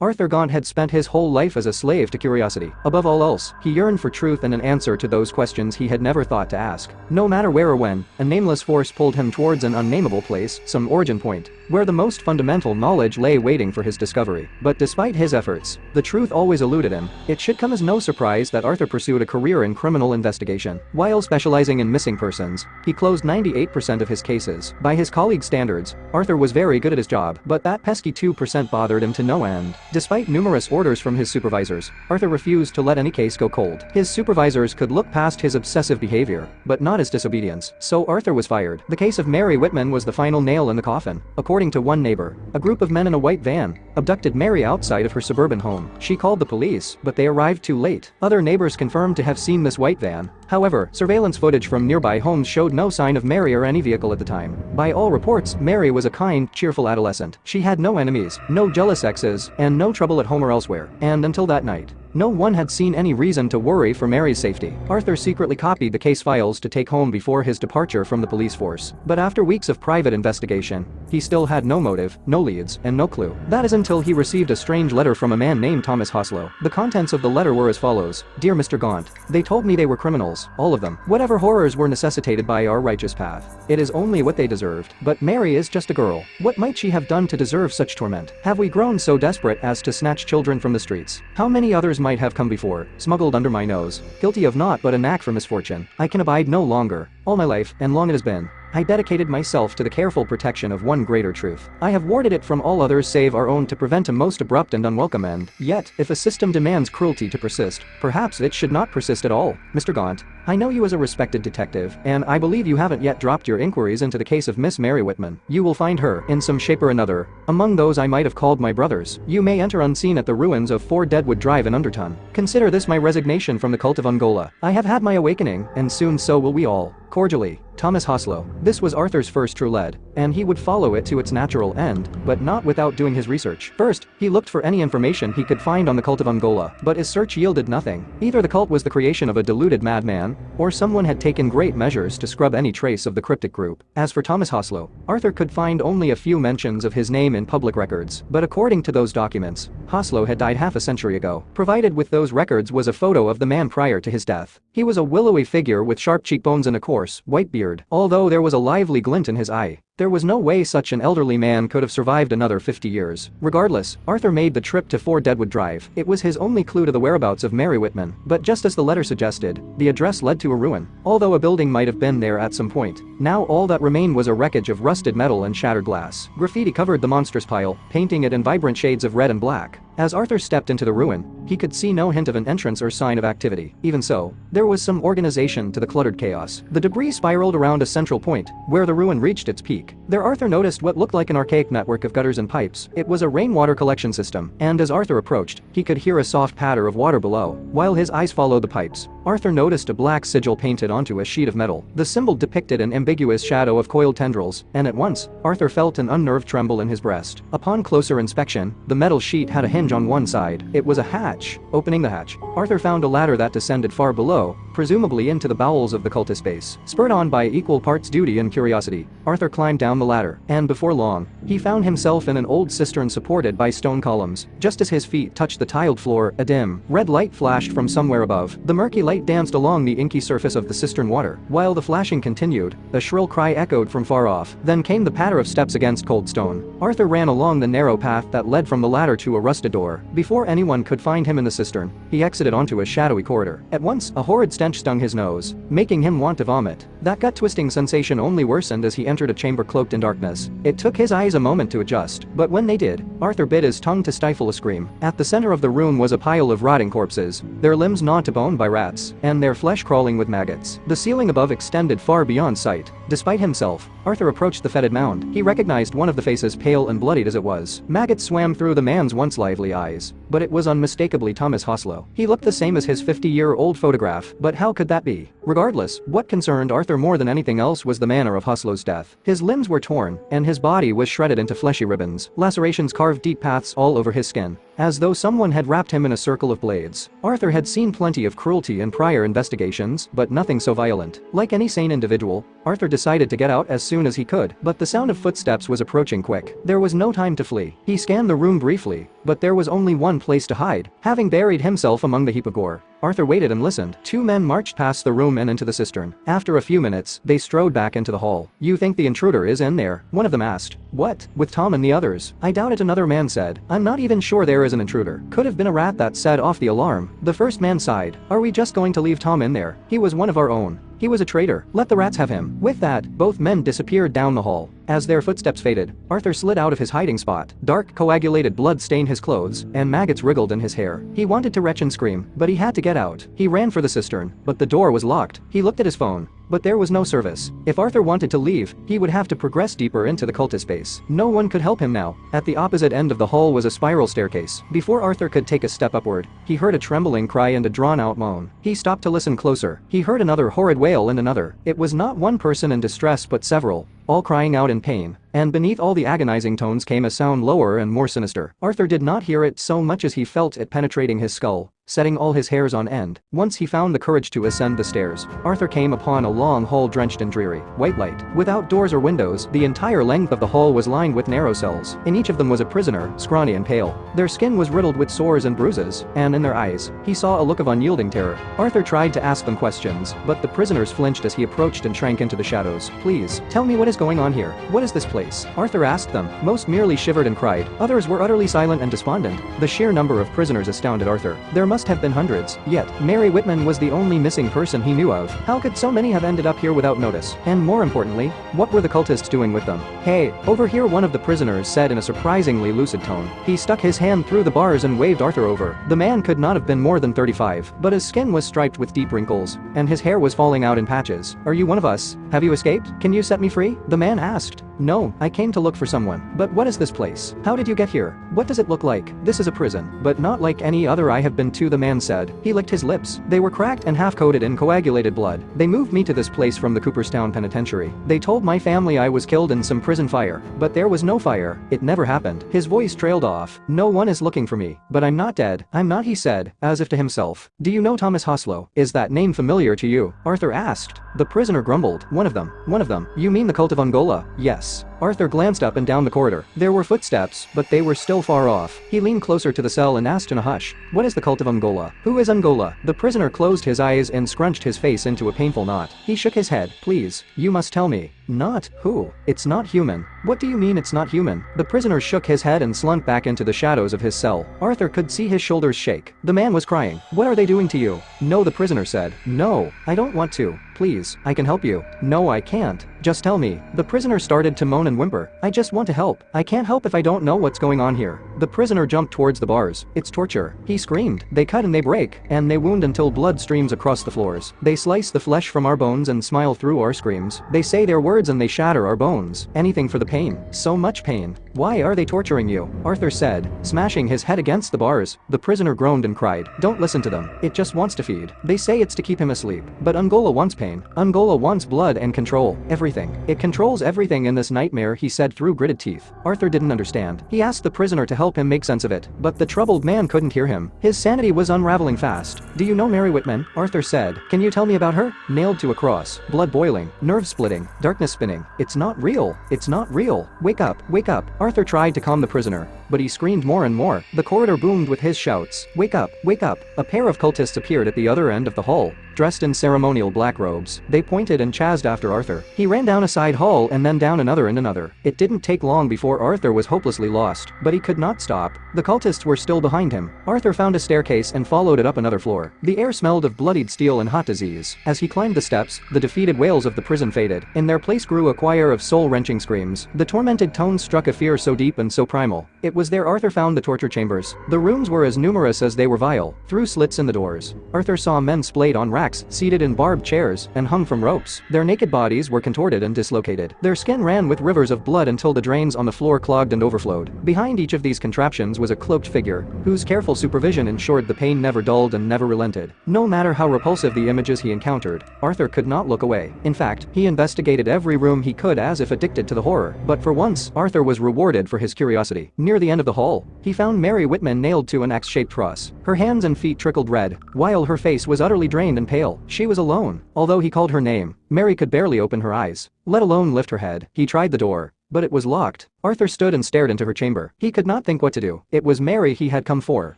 Arthur Gaunt had spent his whole life as a slave to curiosity. Above all else, he yearned for truth and an answer to those questions he had never thought to ask. No matter where or when, a nameless force pulled him towards an unnameable place, some origin point, where the most fundamental knowledge lay waiting for his discovery. But despite his efforts, the truth always eluded him. It should come as no surprise that Arthur pursued a career in criminal investigation. While specializing in missing persons, he closed 98% of his cases. By his colleagues' standards, Arthur was very good at his job, but that pesky 2% bothered him to no end. Despite numerous orders from his supervisors, Arthur refused to let any case go cold. His supervisors could look past his obsessive behavior, but not his disobedience, so Arthur was fired. The case of Mary Whitman was the final nail in the coffin. According to one neighbor, a group of men in a white van abducted Mary outside of her suburban home. She called the police, but they arrived too late. Other neighbors confirmed to have seen this white van. However, surveillance footage from nearby homes showed no sign of Mary or any vehicle at the time. By all reports, Mary was a kind, cheerful adolescent. She had no enemies, no jealous exes, and no trouble at home or elsewhere. And until that night, no one had seen any reason to worry for Mary's safety. Arthur secretly copied the case files to take home before his departure from the police force. But after weeks of private investigation, he still had no motive, no leads, and no clue. That is until he received a strange letter from a man named Thomas Hoslow. The contents of the letter were as follows. Dear Mr. Gaunt, they told me they were criminals, all of them. Whatever horrors were necessitated by our righteous path. It is only what they deserved. But Mary is just a girl. What might she have done to deserve such torment? Have we grown so desperate as to snatch children from the streets? How many others might have come before, smuggled under my nose, guilty of naught but a knack for misfortune? I can abide no longer. All my life, and long it has been, I dedicated myself to the careful protection of one greater truth. I have warded it from all others save our own to prevent a most abrupt and unwelcome end. Yet, if a system demands cruelty to persist, perhaps it should not persist at all. Mr. Gaunt, I know you as a respected detective, and I believe you haven't yet dropped your inquiries into the case of Miss Mary Whitman. You will find her, in some shape or another, among those I might have called my brothers. You may enter unseen at the ruins of 4 Deadwood Drive in Underton. Consider this my resignation from the cult of Ungola. I have had my awakening, and soon so will we all. Cordially, Thomas Hoslow. This was Arthur's first true lead, and he would follow it to its natural end, but not without doing his research. First, he looked for any information he could find on the cult of Ungola, but his search yielded nothing. Either the cult was the creation of a deluded madman, or someone had taken great measures to scrub any trace of the cryptic group. As for Thomas Hoslow, Arthur could find only a few mentions of his name in public records, but according to those documents, Hoslow had died half a century ago. Provided with those records was a photo of the man prior to his death. He was a willowy figure with sharp cheekbones and a coarse, white beard, although there was a lively glint in his eye. There was no way such an elderly man could have survived another 50 years. Regardless, Arthur made the trip to 4 Deadwood Drive. It was his only clue to the whereabouts of Mary Whitman. But just as the letter suggested, the address led to a ruin. Although a building might have been there at some point, now all that remained was a wreckage of rusted metal and shattered glass. Graffiti covered the monstrous pile, painting it in vibrant shades of red and black. As Arthur stepped into the ruin, he could see no hint of an entrance or sign of activity. Even so, there was some organization to the cluttered chaos. The debris spiraled around a central point, where the ruin reached its peak. There Arthur noticed what looked like an archaic network of gutters and pipes. It was a rainwater collection system, and as Arthur approached, he could hear a soft patter of water below. While his eyes followed the pipes, Arthur noticed a black sigil painted onto a sheet of metal. The symbol depicted an ambiguous shadow of coiled tendrils, and at once, Arthur felt an unnerved tremble in his breast. Upon closer inspection, the metal sheet had a hinge on one side. It was a hatch. Opening the hatch, Arthur found a ladder that descended far below, presumably into the bowels of the cultist base. Spurred on by equal parts duty and curiosity, Arthur climbed down the ladder, and before long, he found himself in an old cistern supported by stone columns. Just as his feet touched the tiled floor, a dim, red light flashed from somewhere above. The murky light danced along the inky surface of the cistern water. While the flashing continued, a shrill cry echoed from far off. Then came the patter of steps against cold stone. Arthur ran along the narrow path that led from the ladder to a rusted door. Before anyone could find him in the cistern, he exited onto a shadowy corridor. At once, a horrid stench stung his nose, making him want to vomit. That gut-twisting sensation only worsened as he entered a chamber cloaked in darkness. It took his eyes a moment to adjust, but when they did, Arthur bit his tongue to stifle a scream. At the center of the room was a pile of rotting corpses, their limbs gnawed to bone by rats, and their flesh crawling with maggots. The ceiling above extended far beyond sight. Despite himself, Arthur approached the fetid mound. He recognized one of the faces, pale and bloodied as it was. Maggots swam through the man's once lively eyes, but it was unmistakably Thomas Hoslow. He looked the same as his 50-year-old photograph, but how could that be? Regardless, what concerned Arthur more than anything else was the manner of Hoslow's death. His limbs were torn, and his body was shredded into fleshy ribbons. Lacerations carved deep paths all over his skin, as though someone had wrapped him in a circle of blades. Arthur had seen plenty of cruelty in prior investigations, but nothing so violent. Like any sane individual, Arthur decided to get out as soon as he could, but the sound of footsteps was approaching quick. There was no time to flee. He scanned the room briefly, but there was only one place to hide, having buried himself among the heap of gore. Arthur waited and listened. Two men marched past the room and into the cistern. After a few minutes, they strode back into the hall. "You think the intruder is in there?" one of them asked. "What? With Tom and the others?" "I doubt it," another man said. "I'm not even sure there is an intruder. Could have been a rat that set off the alarm." The first man sighed. "Are we just going to leave Tom in there? He was one of our own. He was a traitor. Let the rats have him." With that, both men disappeared down the hall. As their footsteps faded, Arthur slid out of his hiding spot. Dark, coagulated blood stained his clothes, and maggots wriggled in his hair. He wanted to retch and scream, but he had to get out. He ran for the cistern, but the door was locked. He looked at his phone, but there was no service. If Arthur wanted to leave, he would have to progress deeper into the cultist base. No one could help him now. At the opposite end of the hall was a spiral staircase. Before Arthur could take a step upward, he heard a trembling cry and a drawn-out moan. He stopped to listen closer. He heard another horrid wail and another. It was not one person in distress but several, all crying out in pain. And beneath all the agonizing tones came a sound lower and more sinister. Arthur did not hear it so much as he felt it penetrating his skull, setting all his hairs on end. Once he found the courage to ascend the stairs, Arthur came upon a long hall drenched in dreary, white light. Without doors or windows, the entire length of the hall was lined with narrow cells. In each of them was a prisoner, scrawny and pale. Their skin was riddled with sores and bruises, and in their eyes, he saw a look of unyielding terror. Arthur tried to ask them questions, but the prisoners flinched as he approached and shrank into the shadows. "Please, tell me what is going on here. What is this place?" Arthur asked them. Most merely shivered and cried. Others were utterly silent and despondent. The sheer number of prisoners astounded Arthur. There must have been hundreds. Yet, Mary Whitman was the only missing person he knew of. How could so many have ended up here without notice? And more importantly, what were the cultists doing with them? "Hey, over here," one of the prisoners said in a surprisingly lucid tone. He stuck his hand through the bars and waved Arthur over. The man could not have been more than 35, but his skin was striped with deep wrinkles, and his hair was falling out in patches. "Are you one of us? Have you escaped? Can you set me free?" the man asked. "No, I came to look for someone." "But what is this place? How did you get here? What does it look like?" "This is a prison, but not like any other I have been to," the man said. He licked his lips. They were cracked and half-coated in coagulated blood. "They moved me to this place from the Cooperstown Penitentiary. They told my family I was killed in some prison fire, but there was no fire. It never happened." His voice trailed off. "No one is looking for me, but I'm not dead. I'm not," he said, as if to himself. "Do you know Thomas Hoslow? Is that name familiar to you?" Arthur asked. The prisoner grumbled. One of them. You mean the cult of Angola?" "Yes." Arthur glanced up and down the corridor. There were footsteps, but they were still far off. He leaned closer to the cell and asked in a hush, "What is the cult of Angola? Who is Angola?" The prisoner closed his eyes and scrunched his face into a painful knot. He shook his head. "Please, you must tell me." "Not who? It's not human." "What do you mean it's not human?" The prisoner shook his head and slunk back into the shadows of his cell. Arthur could see his shoulders shake. The man was crying. "What are they doing to you?" "No," the prisoner said. "No, I don't want to. Please, I can help you." "No, I can't. Just tell me." The prisoner started to moan and whimper. "I just want to help. I can't help if I don't know what's going on here." The prisoner jumped towards the bars. "It's torture." He screamed. "They cut and they break, and they wound until blood streams across the floors. They slice the flesh from our bones and smile through our screams. They say their words and they shatter our bones. Anything for the pain. So much pain. Why are they torturing you?" Arthur said, smashing his head against the bars. The prisoner groaned and cried. "Don't listen to them. It just wants to feed. They say it's to keep him asleep. But Angola wants pain. Angola wants blood and control. Everything. It controls everything in this nightmare," he said through gritted teeth. Arthur didn't understand. He asked the prisoner to help him make sense of it, but the troubled man couldn't hear him. His sanity was unraveling fast. "Do you know Mary Whitman?" Arthur said. "Can you tell me about her?" "Nailed to a cross. Blood boiling. Nerves splitting. Darkness spinning. It's not real. It's not real. Wake up. Wake up." Arthur tried to calm the prisoner, but he screamed more and more. The corridor boomed with his shouts. "Wake up. Wake up." A pair of cultists appeared at the other end of the hall, dressed in ceremonial black robes. They pointed and chased after Arthur. He ran down a side hall and then down another and another. It didn't take long before Arthur was hopelessly lost, but he could not stop. The cultists were still behind him. Arthur found a staircase and followed it up another floor. The air smelled of bloodied steel and hot disease. As he climbed the steps, the defeated wails of the prison faded. In their place grew a choir of soul-wrenching screams. The tormented tones struck a fear so deep and so primal. It was there Arthur found the torture chambers. The rooms were as numerous as they were vile. Through slits in the doors, Arthur saw men splayed on racks, seated in barbed chairs, and hung from ropes. Their naked bodies were contorted and dislocated. Their skin ran with rivers of blood until the drains on the floor clogged and overflowed. Behind each of these contraptions was a cloaked figure, whose careful supervision ensured the pain never dulled and never relented. No matter how repulsive the images he encountered, Arthur could not look away. In fact, he investigated every room he could as if addicted to the horror. But for once, Arthur was rewarded for his curiosity. Near the the end of the hall, he found Mary Whitman nailed to an X-shaped cross. Her hands and feet trickled red, while her face was utterly drained and pale. She was alone. Although he called her name, Mary could barely open her eyes, let alone lift her head. He tried the door, but it was locked. Arthur stood and stared into her chamber. He could not think what to do. It was Mary he had come for,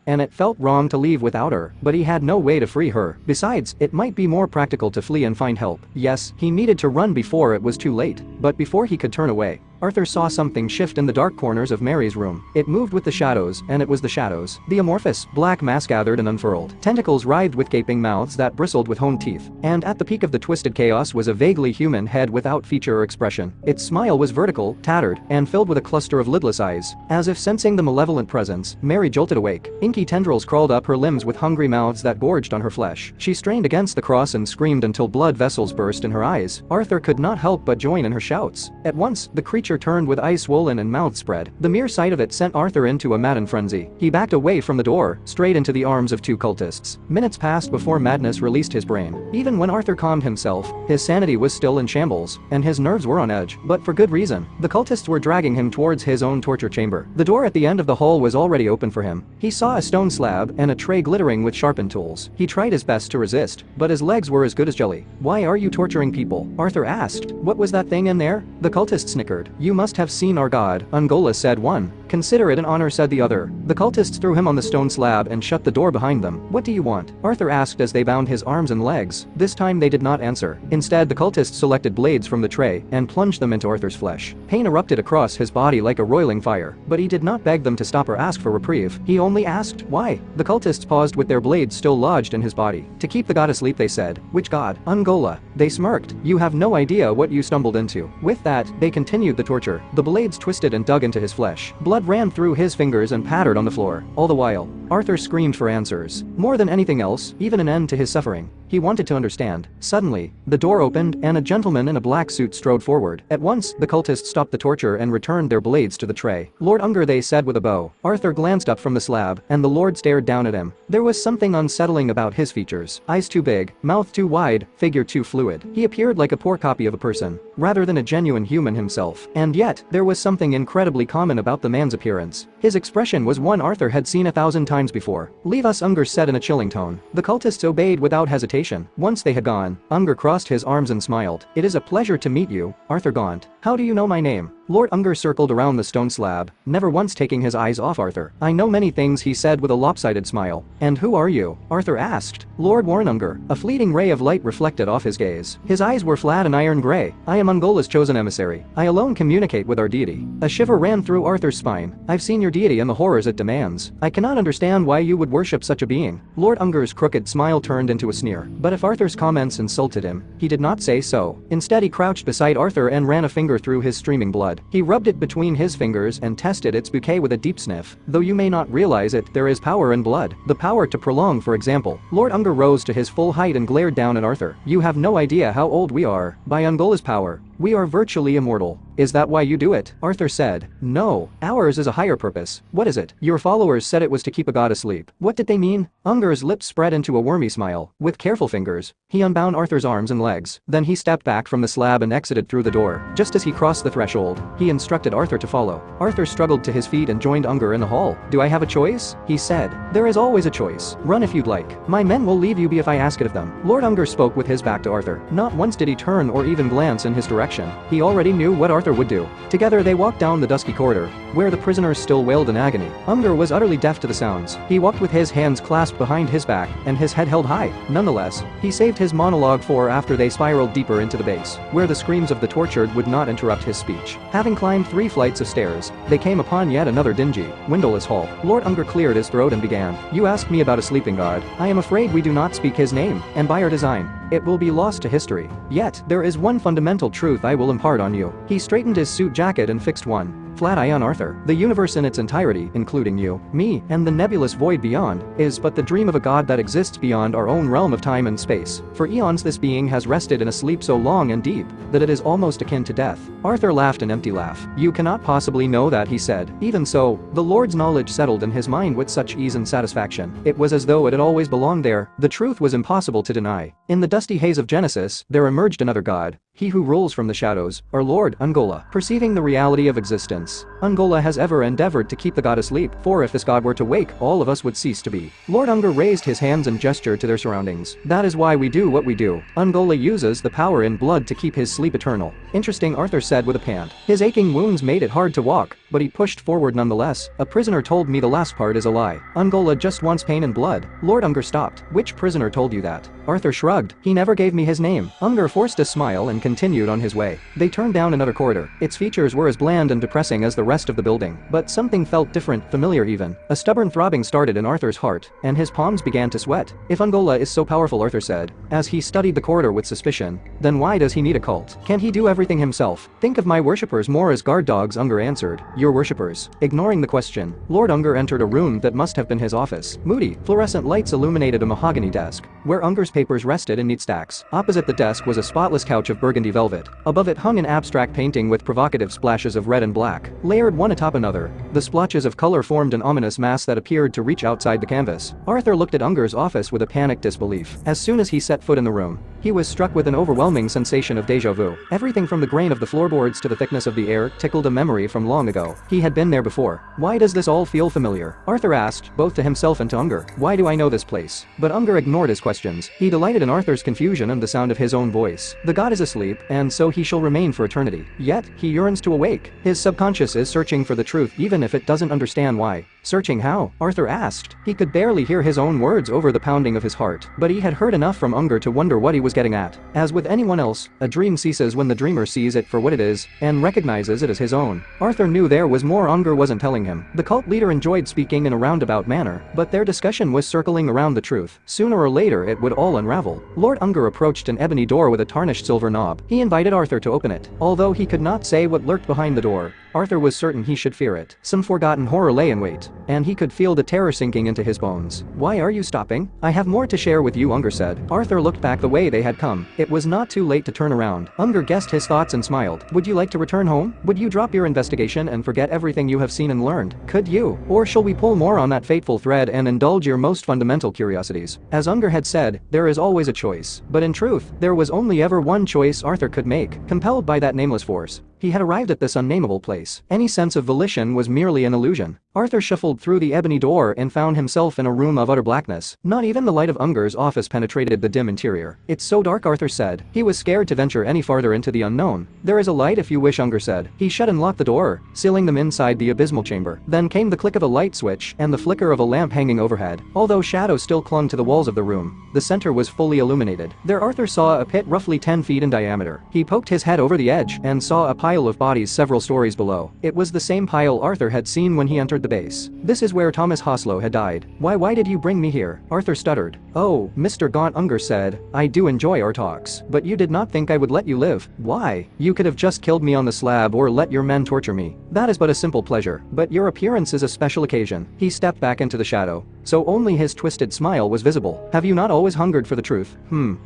and it felt wrong to leave without her, but he had no way to free her. Besides, it might be more practical to flee and find help. Yes, he needed to run before it was too late, but before he could turn away, Arthur saw something shift in the dark corners of Mary's room. It moved with the shadows, and it was the shadows. The amorphous, black mass gathered and unfurled. Tentacles writhed with gaping mouths that bristled with honed teeth. And at the peak of the twisted chaos was a vaguely human head without feature or expression. Its smile was vertical, tattered, and filled with a cluster of lidless eyes. As if sensing the malevolent presence, Mary jolted awake. Inky tendrils crawled up her limbs with hungry mouths that gorged on her flesh. She strained against the cross and screamed until blood vessels burst in her eyes. Arthur could not help but join in her shouts. At once, the creature turned with eyes swollen and mouth spread. The mere sight of it sent Arthur into a maddened frenzy. He backed away from the door, straight into the arms of two cultists. Minutes passed before madness released his brain. Even when Arthur calmed himself, his sanity was still in shambles, and his nerves were on edge, but for good reason. The cultists were dragging him towards his own torture chamber. The door at the end of the hall was already open for him. He saw a stone slab and a tray glittering with sharpened tools. He tried his best to resist, but his legs were as good as jelly. "Why are you torturing people?" Arthur asked. "What was that thing in there?" The cultist snickered. "You must have seen our god," Ungola said one. "Consider it an honor," said the other. The cultists threw him on the stone slab and shut the door behind them. "What do you want?" Arthur asked as they bound his arms and legs. This time they did not answer. Instead, the cultists selected blades from the tray and plunged them into Arthur's flesh. Pain erupted across his body like a roiling fire, but he did not beg them to stop or ask for reprieve. He only asked, "Why?" The cultists paused with their blades still lodged in his body. "To keep the god asleep," they said. "Which god?" "Ungola." They smirked. "You have no idea what you stumbled into." With that, they continued the torture. The blades twisted and dug into his flesh. Blood ran through his fingers and pattered on the floor. All the while, Arthur screamed for answers. More than anything else, even an end to his suffering. He wanted to understand. Suddenly, the door opened and a gentleman in a black suit strode forward. At once, the cultists stopped the torture and returned their blades to the tray. "Lord Unger," they said with a bow. Arthur glanced up from the slab, and the Lord stared down at him. There was something unsettling about his features. Eyes too big, mouth too wide, figure too fluid. He appeared like a poor copy of a person, rather than a genuine human himself. And yet, there was something incredibly common about the man's appearance. His expression was one Arthur had seen 1,000 times before. "Leave us," Unger said in a chilling tone. The cultists obeyed without hesitation. Once they had gone, Unger crossed his arms and smiled. "It is a pleasure to meet you, Arthur Gaunt. How do you know my name?" Lord Unger circled around the stone slab, never once taking his eyes off Arthur. "I know many things," he said with a lopsided smile. "And who are you?" Arthur asked. "Lord Warren Unger." A fleeting ray of light reflected off his gaze. His eyes were flat and iron gray. "I am Ungola's chosen emissary. I alone communicate with our deity." A shiver ran through Arthur's spine. "I've seen your deity and the horrors it demands. I cannot understand why you would worship such a being." Lord Unger's crooked smile turned into a sneer. But if Arthur's comments insulted him, he did not say so. Instead, he crouched beside Arthur and ran a finger through his streaming blood. He rubbed it between his fingers and tested its bouquet with a deep sniff. "Though you may not realize it, there is power in blood. The power to prolong, for example." Lord Unger rose to his full height and glared down at Arthur. "You have no idea how old we are. By Ungola's power, we are virtually immortal." "Is that why you do it?" Arthur said. "No. Ours is a higher purpose." "What is it?" "Your followers said it was to keep a god asleep." "What did they mean?" Unger's lips spread into a wormy smile. With careful fingers, he unbound Arthur's arms and legs. Then he stepped back from the slab and exited through the door. Just as he crossed the threshold, he instructed Arthur to follow. Arthur struggled to his feet and joined Unger in the hall. "Do I have a choice?" he said. "There is always a choice. Run if you'd like. My men will leave you be if I ask it of them." Lord Unger spoke with his back to Arthur. Not once did he turn or even glance in his direction. He already knew what Arthur would do. Together they walked down the dusky corridor, where the prisoners still wailed in agony. Unger was utterly deaf to the sounds. He walked with his hands clasped behind his back and his head held high. Nonetheless, he saved his monologue for after they spiraled deeper into the base, where the screams of the tortured would not interrupt his speech. Having climbed 3 flights of stairs, they came upon yet another dingy, windowless hall. Lord Unger cleared his throat and began. "You asked me about a sleeping god. I am afraid we do not speak his name, and by our design, it will be lost to history. Yet, there is one fundamental truth I will impart on you." He straightened his suit jacket and fixed one flat eye on Arthur. "The universe in its entirety, including you, me, and the nebulous void beyond, is but the dream of a god that exists beyond our own realm of time and space. For eons this being has rested in a sleep so long and deep that it is almost akin to death." Arthur laughed an empty laugh. "You cannot possibly know that," he said. Even so, the Lord's knowledge settled in his mind with such ease and satisfaction. It was as though it had always belonged there. The truth was impossible to deny. In the dusty haze of Genesis, there emerged another god, He who rules from the shadows, our lord, Ungola. Perceiving the reality of existence, Ungola has ever endeavored to keep the god asleep, for if this god were to wake, all of us would cease to be. Lord Unger raised his hands and gestured to their surroundings. That is why we do what we do. Ungola uses the power in blood to keep his sleep eternal. Interesting, Arthur said with a pant. His aching wounds made it hard to walk, but he pushed forward nonetheless. A prisoner told me the last part is a lie. Ungola just wants pain and blood. Lord Unger stopped. Which prisoner told you that? Arthur shrugged. He never gave me his name. Unger forced a smile and continued on his way. They turned down another corridor. Its features were as bland and depressing as the rest of the building, but something felt different, familiar even. A stubborn throbbing started in Arthur's heart, and his palms began to sweat. If Ungola is so powerful, Arthur said, as he studied the corridor with suspicion, then why does he need a cult? Can't he do everything himself? Think of my worshippers more as guard dogs, Unger answered. Your worshippers? Ignoring the question, Lord Unger entered a room that must have been his office. Moody, fluorescent lights illuminated a mahogany desk, where Unger's papers rested in neat stacks. Opposite the desk was a spotless couch of burgundy velvet. Above it hung an abstract painting with provocative splashes of red and black, layered one atop another. The splotches of color formed an ominous mass that appeared to reach outside the canvas. Arthur looked at Unger's office with a panicked disbelief. As soon as he set foot in the room, he was struck with an overwhelming sensation of déjà vu. Everything from the grain of the floorboards to the thickness of the air tickled a memory from long ago. He had been there before. Why does this all feel familiar? Arthur asked, both to himself and to Unger. Why do I know this place? But Unger ignored his questions. He delighted in Arthur's confusion and the sound of his own voice. The god is asleep, and so he shall remain for eternity. Yet, he yearns to awake. His subconscious is searching for the truth even if it doesn't understand why. Searching how? Arthur asked. He could barely hear his own words over the pounding of his heart, but he had heard enough from Unger to wonder what he was getting at. As with anyone else, a dream ceases when the dreamer sees it for what it is, and recognizes it as his own. Arthur knew there was more Unger wasn't telling him. The cult leader enjoyed speaking in a roundabout manner, but their discussion was circling around the truth. Sooner or later it would all unravel. Lord Unger approached an ebony door with a tarnished silver knob. He invited Arthur to open it. Although he could not say what lurked behind the door, Arthur was certain he should fear it. Some forgotten horror lay in wait, and he could feel the terror sinking into his bones. Why are you stopping? I have more to share with you, Unger said. Arthur looked back the way they had come. It was not too late to turn around. Unger guessed his thoughts and smiled. Would you like to return home? Would you drop your investigation and forget everything you have seen and learned? Could you? Or shall we pull more on that fateful thread and indulge your most fundamental curiosities? As Unger had said, there is always a choice. But in truth, there was only ever one choice Arthur could make, compelled by that nameless force. He had arrived at this unnamable place. Any sense of volition was merely an illusion. Arthur shuffled through the ebony door and found himself in a room of utter blackness. Not even the light of Unger's office penetrated the dim interior. It's so dark, Arthur said. He was scared to venture any farther into the unknown. There is a light if you wish, Unger said. He shut and locked the door, sealing them inside the abysmal chamber. Then came the click of a light switch and the flicker of a lamp hanging overhead. Although shadows still clung to the walls of the room, the center was fully illuminated. There Arthur saw a pit roughly 10 feet in diameter. He poked his head over the edge and saw a pile of bodies several stories below. It was the same pile Arthur had seen when he entered the base. This is where Thomas Hoslow had died. Why did you bring me here? Arthur stuttered. Oh, Mr. Gaunt, Unger said. I do enjoy our talks, but you did not think I would let you live. Why? You could have just killed me on the slab or let your men torture me. That is but a simple pleasure, but your appearance is a special occasion. He stepped back into the shadow, so only his twisted smile was visible. Have you not always hungered for the truth?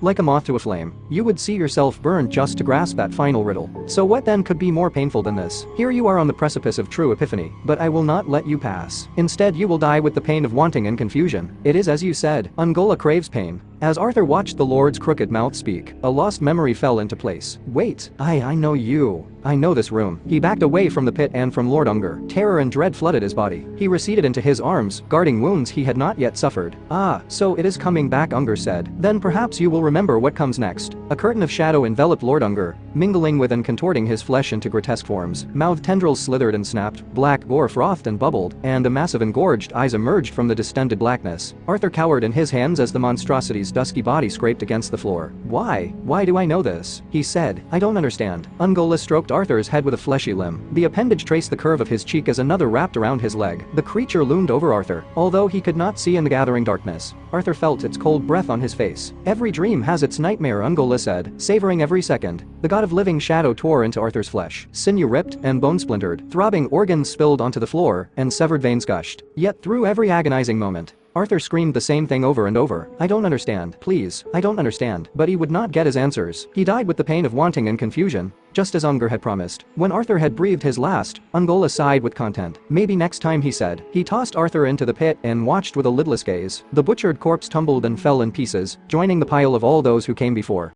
Like a moth to a flame. You would see yourself burned just to grasp that final riddle. So what then could be more painful than this? Here you are on the precipice of true epiphany, but I will not let you pass. Instead you will die with the pain of wanting and confusion. It is as you said, Ungola craves pain. As Arthur watched the Lord's crooked mouth speak, a lost memory fell into place. Wait, I know you. I know this room. He backed away from the pit and from Lord Unger. Terror and dread flooded his body. He receded into his arms, guarding wounds he had not yet suffered. Ah, so it is coming back, Unger said. Then perhaps you will remember what comes next. A curtain of shadow enveloped Lord Unger, mingling with and contorting his flesh into grotesque forms. Mouth tendrils slithered and snapped, black gore frothed and bubbled, and a mass of engorged eyes emerged from the distended blackness. Arthur cowered in his hands as the monstrosity's dusky body scraped against the floor. Why do I know this? He said. I don't understand. Ungola stroked Arthur's head with a fleshy limb. The appendage traced the curve of his cheek as another wrapped around his leg. The creature loomed over Arthur. Although he could not see in the gathering darkness, Arthur felt its cold breath on his face. Every dream has its nightmare, Ungola said, savoring every second. The god of living shadow tore into Arthur's flesh. Sinew ripped and bone splintered. Throbbing organs spilled onto the floor, and severed veins gushed. Yet through every agonizing moment, Arthur screamed the same thing over and over. I don't understand. Please, I don't understand. But he would not get his answers. He died with the pain of wanting and confusion, just as Unger had promised. When Arthur had breathed his last, Ungola sighed with content. Maybe next time, he said. He tossed Arthur into the pit and watched with a lidless gaze. The butchered corpse tumbled and fell in pieces, joining the pile of all those who came before.